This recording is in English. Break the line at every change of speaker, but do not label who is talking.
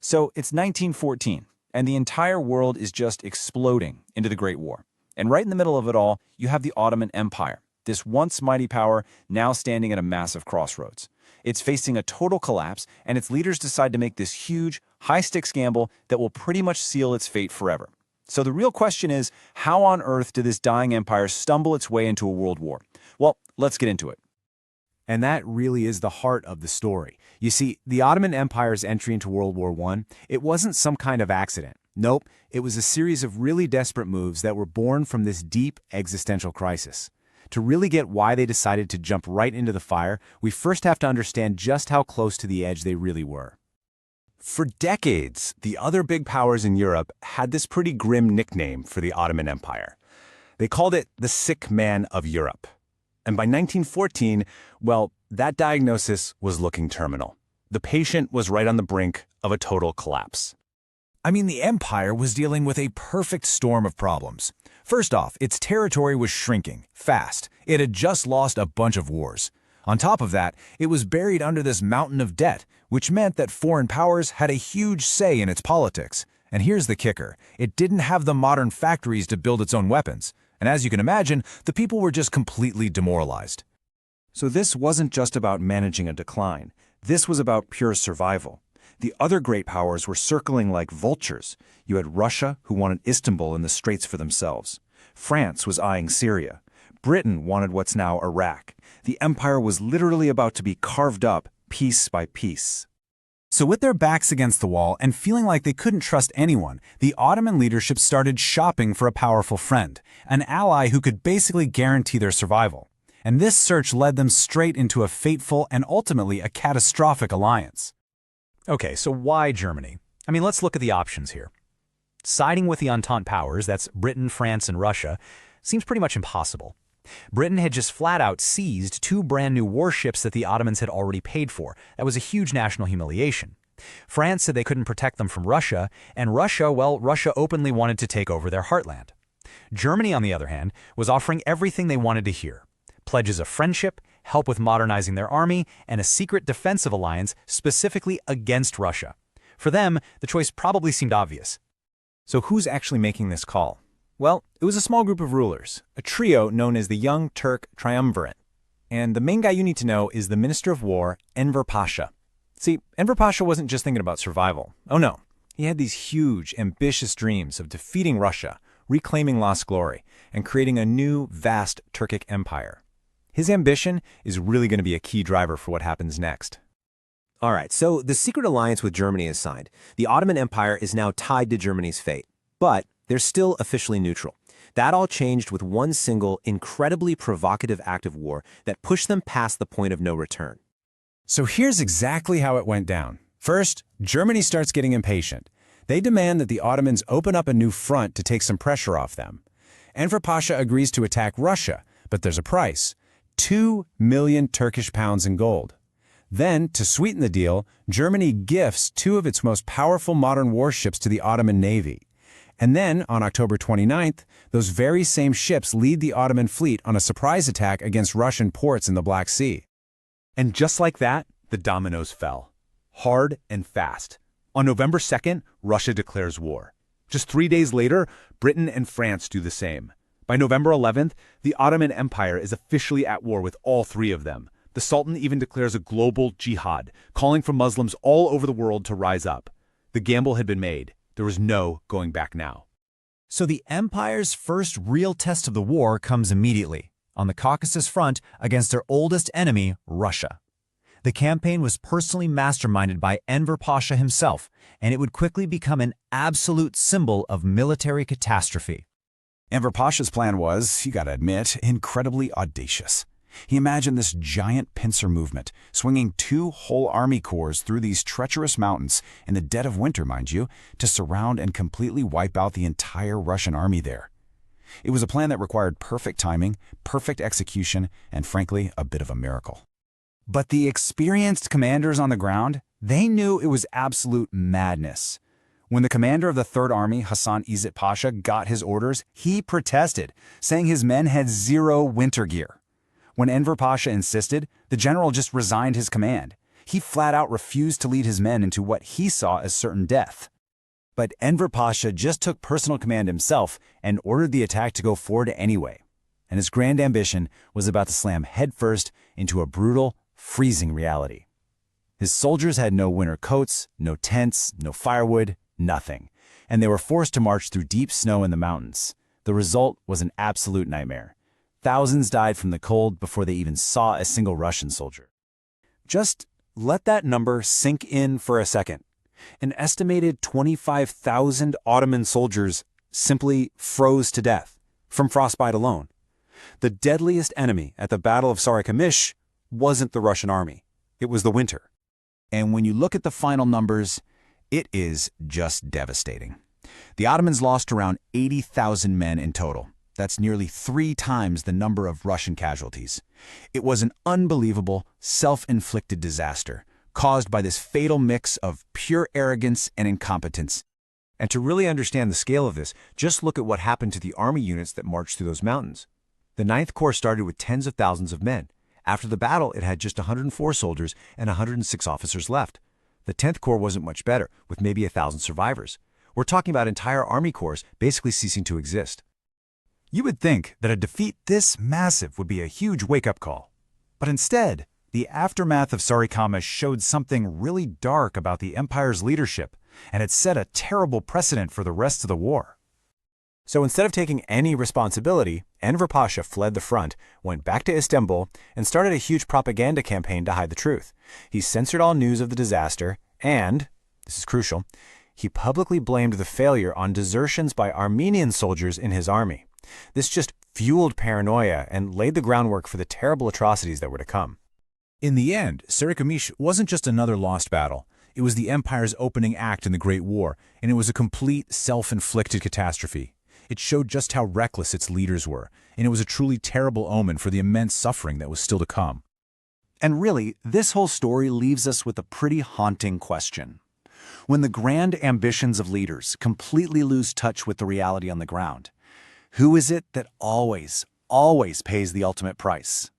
So it's 1914, and the entire world is just exploding into the Great War. And right in the middle of it all, you have the Ottoman Empire, this once mighty power now standing at a massive crossroads. It's facing a total collapse, and its leaders decide to make this huge, high-stakes gamble that will pretty much seal its fate forever. So the real question is, how on earth did this dying empire stumble its way into a world war? Well, let's get into it.
And that really is the heart of the story. You see, the Ottoman Empire's entry into World War I, it wasn't some kind of accident. Nope, it was a series of really desperate moves that were born from this deep existential crisis. To really get why they decided to jump right into the fire, we first have to understand just how close to the edge they really were. For decades, the other big powers in Europe had this pretty grim nickname for the Ottoman Empire. They called it the sick man of Europe. And by 1914, well, that diagnosis was looking terminal. The patient was right on the brink of a total collapse.
I mean, the empire was dealing with a perfect storm of problems. First off, its territory was shrinking, fast. It had just lost a bunch of wars. On top of that, it was buried under this mountain of debt, which meant that foreign powers had a huge say in its politics. And here's the kicker. It didn't have the modern factories to build its own weapons. And as you can imagine, the people were just completely demoralized.
So this wasn't just about managing a decline. This was about pure survival. The other great powers were circling like vultures. You had Russia, who wanted Istanbul and the Straits for themselves. France was eyeing Syria. Britain wanted what's now Iraq. The empire was literally about to be carved up piece by piece.
So with their backs against the wall and feeling like they couldn't trust anyone, the Ottoman leadership started shopping for a powerful friend, an ally who could basically guarantee their survival. And this search led them straight into a fateful and ultimately a catastrophic alliance.
Okay, so why Germany? I mean, let's look at the options here. Siding with the Entente powers, that's Britain, France, and Russia, seems pretty much impossible. Britain had just flat out seized 2 brand new warships that the Ottomans had already paid for. That was a huge national humiliation. France said they couldn't protect them from Russia, and Russia, well, Russia openly wanted to take over their heartland. Germany, on the other hand, was offering everything they wanted to hear. Pledges of friendship, help with modernizing their army, and a secret defensive alliance specifically against Russia. For them, the choice probably seemed obvious.
So who's actually making this call? Well, it was a small group of rulers, a trio known as the Young Turk Triumvirate. And the main guy you need to know is the Minister of War, Enver Pasha. See, Enver Pasha wasn't just thinking about survival. Oh no, he had these huge, ambitious dreams of defeating Russia, reclaiming lost glory, and creating a new, vast Turkic empire. His ambition is really going to be a key driver for what happens next.
All right, so the secret alliance with Germany is signed. The Ottoman Empire is now tied to Germany's fate, but they're still officially neutral. That all changed with one single, incredibly provocative act of war that pushed them past the point of no return.
So here's exactly how it went down. First, Germany starts getting impatient. They demand that the Ottomans open up a new front to take some pressure off them. Enver Pasha agrees to attack Russia, but there's a price: 2 million Turkish pounds in gold. Then, to sweeten the deal, Germany gifts 2 of its most powerful modern warships to the Ottoman Navy. And then, on October 29th, those very same ships lead the Ottoman fleet on a surprise attack against Russian ports in the Black Sea.
And just like that, the dominoes fell. Hard and fast. On November 2nd, Russia declares war. Just 3 days later, Britain and France do the same. By November 11th, the Ottoman Empire is officially at war with all 3 of them. The Sultan even declares a global jihad, calling for Muslims all over the world to rise up. The gamble had been made. There was no going back now.
So the empire's first real test of the war comes immediately, on the Caucasus front against their oldest enemy, Russia. The campaign was personally masterminded by Enver Pasha himself, and it would quickly become an absolute symbol of military catastrophe.
Enver Pasha's plan was, you gotta admit, incredibly audacious. He imagined this giant pincer movement, swinging 2 whole army corps through these treacherous mountains, in the dead of winter, mind you, to surround and completely wipe out the entire Russian army there. It was a plan that required perfect timing, perfect execution, and frankly, a bit of a miracle. But the experienced commanders on the ground, they knew it was absolute madness. When the commander of the Third Army, Hassan Izzet Pasha, got his orders, he protested, saying his men had 0 winter gear. When Enver Pasha insisted, the general just resigned his command. He flat out refused to lead his men into what he saw as certain death. But Enver Pasha just took personal command himself and ordered the attack to go forward anyway. And his grand ambition was about to slam headfirst into a brutal, freezing reality. His soldiers had no winter coats, no tents, no firewood, nothing, and they were forced to march through deep snow in the mountains. The result was an absolute nightmare. Thousands died from the cold before they even saw a single Russian soldier.
Just let that number sink in for a second. An estimated 25,000 Ottoman soldiers simply froze to death from frostbite alone. The deadliest enemy at the Battle of Sarikamish wasn't the Russian army. It was the winter.
And when you look at the final numbers, it is just devastating. The Ottomans lost around 80,000 men in total. That's nearly 3 times the number of Russian casualties. It was an unbelievable, self-inflicted disaster, caused by this fatal mix of pure arrogance and incompetence.
And to really understand the scale of this, just look at what happened to the army units that marched through those mountains. The Ninth Corps started with tens of thousands of men. After the battle, it had just 104 soldiers and 106 officers left. The 10th Corps wasn't much better, with maybe 1,000 survivors. We're talking about entire army corps basically ceasing to exist.
You would think that a defeat this massive would be a huge wake-up call. But instead, the aftermath of Sarikamish showed something really dark about the empire's leadership, and it set a terrible precedent for the rest of the war.
So instead of taking any responsibility, Enver Pasha fled the front, went back to Istanbul, and started a huge propaganda campaign to hide the truth. He censored all news of the disaster, and, this is crucial, he publicly blamed the failure on desertions by Armenian soldiers in his army. This just fueled paranoia and laid the groundwork for the terrible atrocities that were to come.
In the end, Sarikamish wasn't just another lost battle. It was the empire's opening act in the Great War, and it was a complete self-inflicted catastrophe. It showed just how reckless its leaders were, and it was a truly terrible omen for the immense suffering that was still to come.
And really, this whole story leaves us with a pretty haunting question. When the grand ambitions of leaders completely lose touch with the reality on the ground, who is it that always pays the ultimate price?